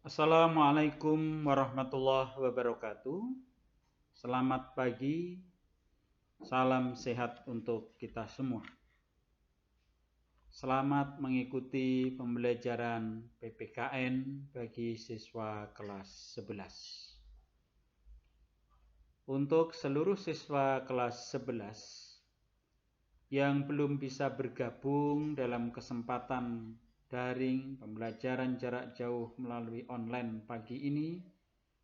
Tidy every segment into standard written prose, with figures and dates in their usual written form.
Assalamualaikum warahmatullahi wabarakatuh. Selamat pagi, salam sehat untuk kita semua. Selamat mengikuti pembelajaran PPKN bagi siswa kelas 11. Untuk seluruh siswa kelas 11 yang belum bisa bergabung dalam kesempatan daring pembelajaran jarak jauh melalui online pagi ini,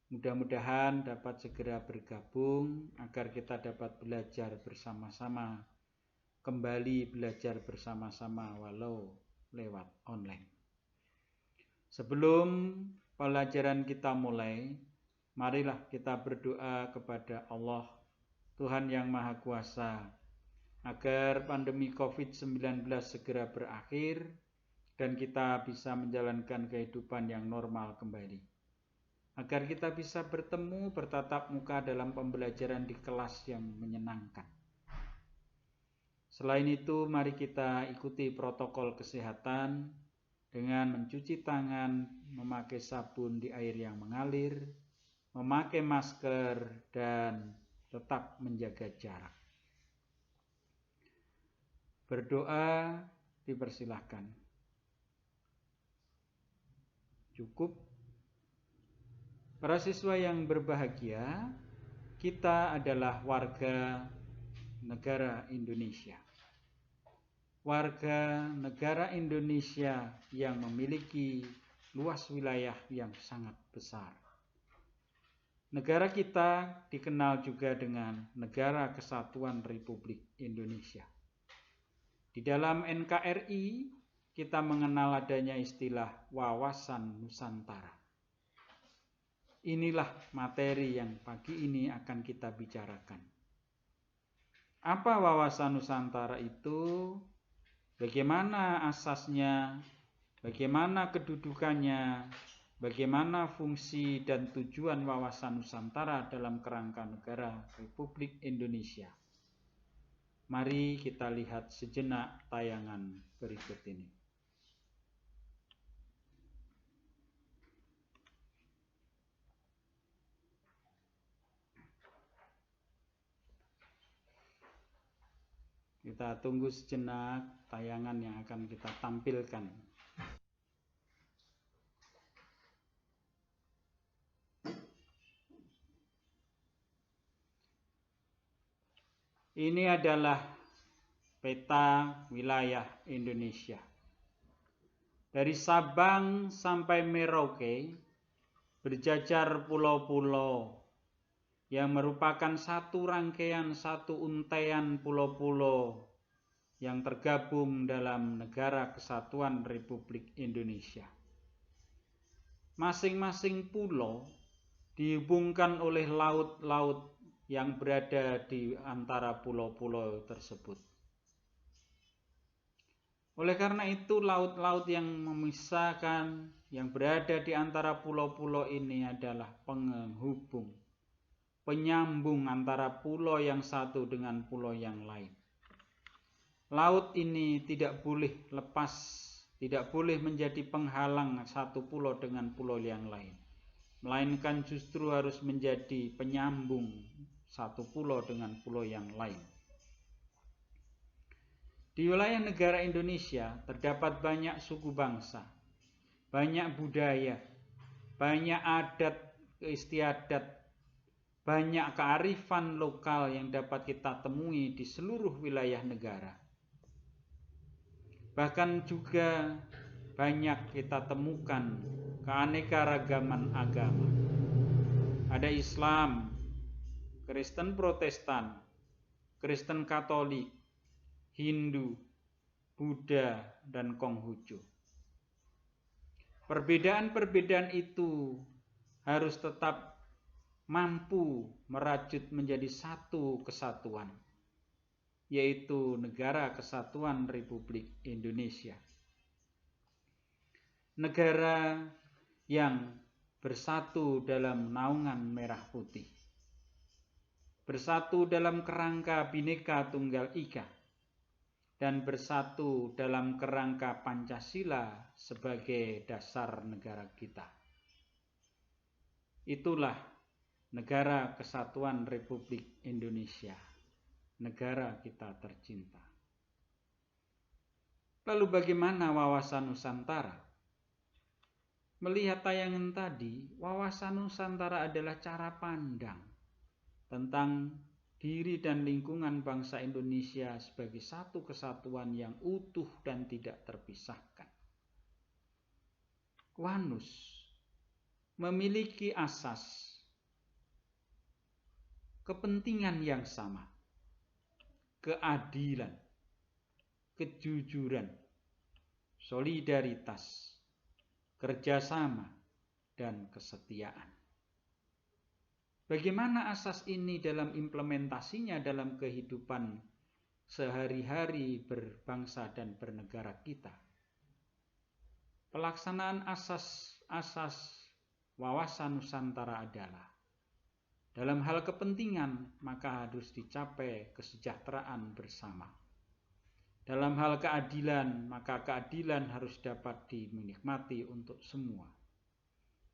mudah-mudahan dapat segera bergabung agar kita dapat belajar bersama-sama, kembali belajar bersama-sama walau lewat online. Sebelum pelajaran kita mulai, marilah kita berdoa kepada Allah, Tuhan yang Maha Kuasa, agar pandemi COVID-19 segera berakhir dan kita bisa menjalankan kehidupan yang normal kembali. Agar kita bisa bertemu bertatap muka dalam pembelajaran di kelas yang menyenangkan. Selain itu, mari kita ikuti protokol kesehatan dengan mencuci tangan, memakai sabun di air yang mengalir, memakai masker, dan tetap menjaga jarak. Berdoa dipersilahkan. Cukup. Para siswa yang berbahagia, kita adalah warga negara Indonesia. Warga negara Indonesia yang memiliki luas wilayah yang sangat besar. Negara kita dikenal juga dengan Negara Kesatuan Republik Indonesia. Di dalam NKRI, kita mengenal adanya istilah wawasan Nusantara. Inilah materi yang pagi ini akan kita bicarakan. Apa wawasan Nusantara itu? Bagaimana asasnya? Bagaimana kedudukannya? Bagaimana fungsi dan tujuan wawasan Nusantara dalam kerangka negara Republik Indonesia? Mari kita lihat sejenak tayangan berikut ini. Kita tunggu sejenak tayangan yang akan kita tampilkan. Ini adalah peta wilayah Indonesia. Dari Sabang sampai Merauke berjajar pulau-pulau yang merupakan satu rangkaian, satu untaian pulau-pulau yang tergabung dalam Negara Kesatuan Republik Indonesia. Masing-masing pulau dihubungkan oleh laut-laut yang berada di antara pulau-pulau tersebut. Oleh karena itu, laut-laut yang memisahkan, yang berada di antara pulau-pulau ini adalah penghubung, penyambung antara pulau yang satu dengan pulau yang lain. Laut ini tidak boleh lepas, tidak boleh menjadi penghalang satu pulau dengan pulau yang lain, melainkan justru harus menjadi penyambung satu pulau dengan pulau yang lain. Di wilayah negara Indonesia terdapat banyak suku bangsa, banyak budaya, banyak adat istiadat, banyak kearifan lokal yang dapat kita temui di seluruh wilayah negara. Bahkan juga banyak kita temukan keanekaragaman agama. Ada Islam, Kristen Protestan, Kristen Katolik, Hindu, Buddha, dan Konghucu. Perbedaan-perbedaan itu harus tetap mampu merajut menjadi satu kesatuan, yaitu Negara Kesatuan Republik Indonesia. Negara yang bersatu dalam naungan merah putih, bersatu dalam kerangka Bhinneka Tunggal Ika, dan bersatu dalam kerangka Pancasila sebagai dasar negara kita. Itulah negara kesatuan Republik Indonesia, negara kita tercinta. Lalu bagaimana wawasan Nusantara? Melihat tayangan tadi, wawasan Nusantara adalah cara pandang tentang diri dan lingkungan bangsa Indonesia sebagai satu kesatuan yang utuh dan tidak terpisahkan. WANUS memiliki asas kepentingan yang sama, keadilan, kejujuran, solidaritas, kerjasama, dan kesetiaan. Bagaimana asas ini dalam implementasinya dalam kehidupan sehari-hari berbangsa dan bernegara kita? Pelaksanaan asas wawasan Nusantara adalah dalam hal kepentingan maka harus dicapai kesejahteraan bersama. Dalam hal keadilan maka keadilan harus dapat dinikmati untuk semua.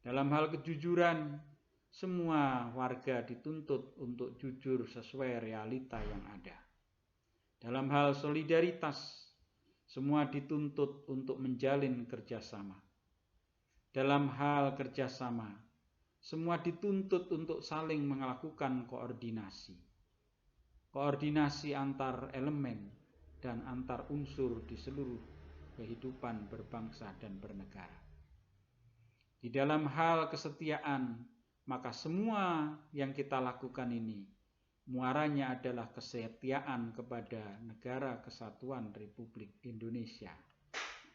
Dalam hal kejujuran semua warga dituntut untuk jujur sesuai realita yang ada. Dalam hal solidaritas semua dituntut untuk menjalin kerjasama. Dalam hal kerjasama, semua dituntut untuk saling melakukan koordinasi. Koordinasi antar elemen dan antar unsur di seluruh kehidupan berbangsa dan bernegara. Di dalam hal kesetiaan, maka semua yang kita lakukan ini muaranya adalah kesetiaan kepada Negara Kesatuan Republik Indonesia,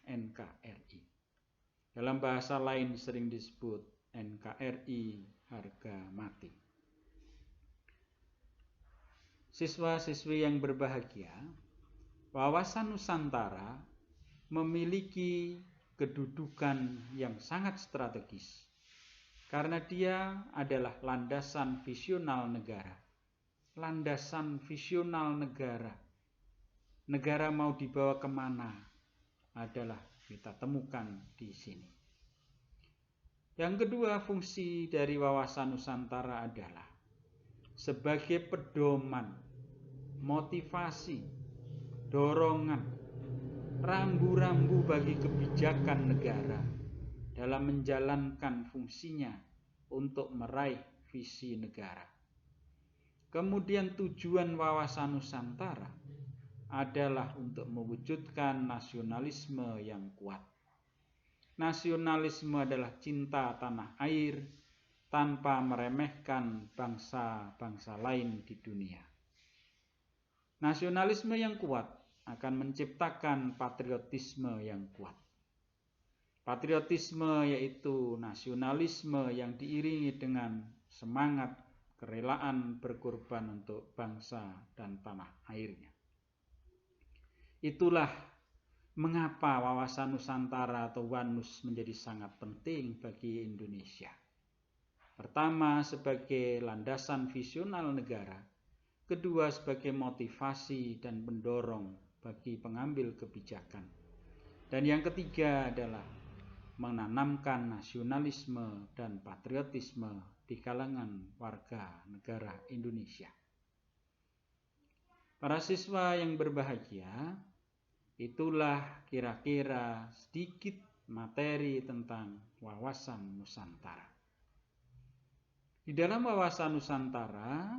NKRI. Dalam bahasa lain sering disebut NKRI harga mati. Siswa-siswi yang berbahagia, wawasan Nusantara memiliki kedudukan yang sangat strategis karena dia adalah landasan visional negara. Landasan visional negara. Negara mau dibawa kemana adalah kita temukan di sini. Yang kedua, fungsi dari wawasan Nusantara adalah sebagai pedoman, motivasi, dorongan, rambu-rambu bagi kebijakan negara dalam menjalankan fungsinya untuk meraih visi negara. Kemudian tujuan wawasan Nusantara adalah untuk mewujudkan nasionalisme yang kuat. Nasionalisme adalah cinta tanah air tanpa meremehkan bangsa-bangsa lain di dunia. Nasionalisme yang kuat akan menciptakan patriotisme yang kuat. Patriotisme yaitu nasionalisme yang diiringi dengan semangat kerelaan berkorban untuk bangsa dan tanah airnya. Itulah mengapa wawasan Nusantara atau WANUS menjadi sangat penting bagi Indonesia. Pertama, sebagai landasan visional negara. Kedua, sebagai motivasi dan pendorong bagi pengambil kebijakan. Dan yang ketiga adalah menanamkan nasionalisme dan patriotisme di kalangan warga negara Indonesia. Para siswa yang berbahagia, itulah kira-kira sedikit materi tentang wawasan Nusantara. Di dalam wawasan Nusantara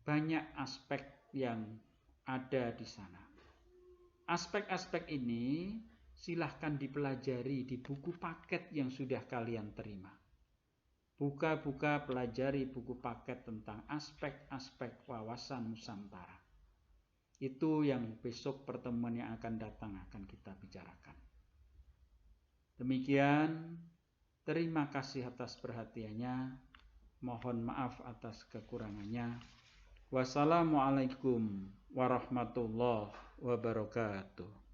banyak aspek yang ada di sana. Aspek-aspek ini silahkan dipelajari di buku paket yang sudah kalian terima. Buka-buka pelajari buku paket tentang aspek-aspek wawasan Nusantara. Itu yang besok pertemuan yang akan datang akan kita bicarakan. Demikian, terima kasih atas perhatiannya. Mohon maaf atas kekurangannya. Wassalamualaikum warahmatullahi wabarakatuh.